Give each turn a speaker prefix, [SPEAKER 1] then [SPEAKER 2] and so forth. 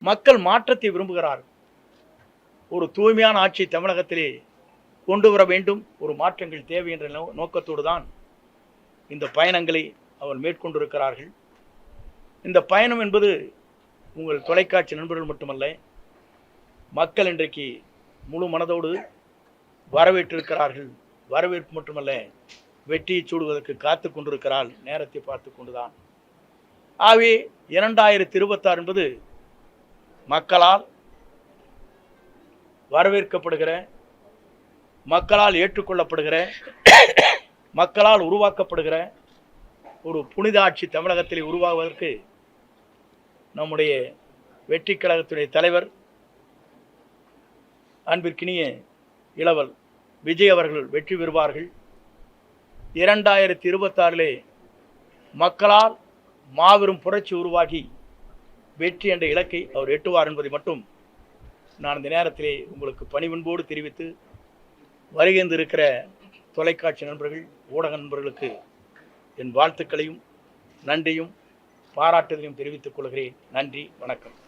[SPEAKER 1] மக்கள் மாற்றத்தை விரும்புகிறார்கள். ஒரு தூய்மையான ஆட்சி தமிழகத்திலே கொண்டு வர வேண்டும், ஒரு மாற்றங்கள் தேவை என்ற நோக்கத்தோடு தான் இந்த பயணங்களை அவர் மேற்கொண்டிருக்கிறார்கள். இந்த பயணம் என்பது உங்கள் தொலைக்காட்சி நண்பர்கள் மட்டுமல்ல, மக்கள் இன்றைக்கு முழு மனதோடு வரவேற்றிருக்கிறார்கள். வரவேற்பு மட்டுமல்ல, வெற்றியை சூடுவதற்கு காத்து கொண்டிருக்கிறார், நேரத்தை பார்த்து கொண்டுதான். ஆகவே 2026 என்பது மக்களால் வரவேற்கப்படுகிற, மக்களால் ஏற்றுக்கொள்ளப்படுகிற, மக்களால் உருவாக்கப்படுகிற ஒரு புனித ஆட்சி தமிழகத்தில் உருவாகுவதற்கு நம்முடைய வெற்றி கழகத்துடைய தலைவர் அன்பிற்கினிய இளவல் விஜய் அவர்கள் வெற்றி பெறுவார்கள். 2026 மக்களால் மாபெரும் புரட்சி உருவாகி வெற்றி என்ற இலக்கை அவர் எட்டுவார் என்பதை மட்டும் நான் இந்த நேரத்திலே உங்களுக்கு பணிவன்போடு தெரிவித்து, வருகின்றிருக்கிற தொலைக்காட்சி நண்பர்கள், ஊடக நண்பர்களுக்கு என் வாழ்த்துக்களையும் நன்றியும் பாராட்டுதலையும் தெரிவித்துக் கொள்கிறேன். நன்றி, வணக்கம்.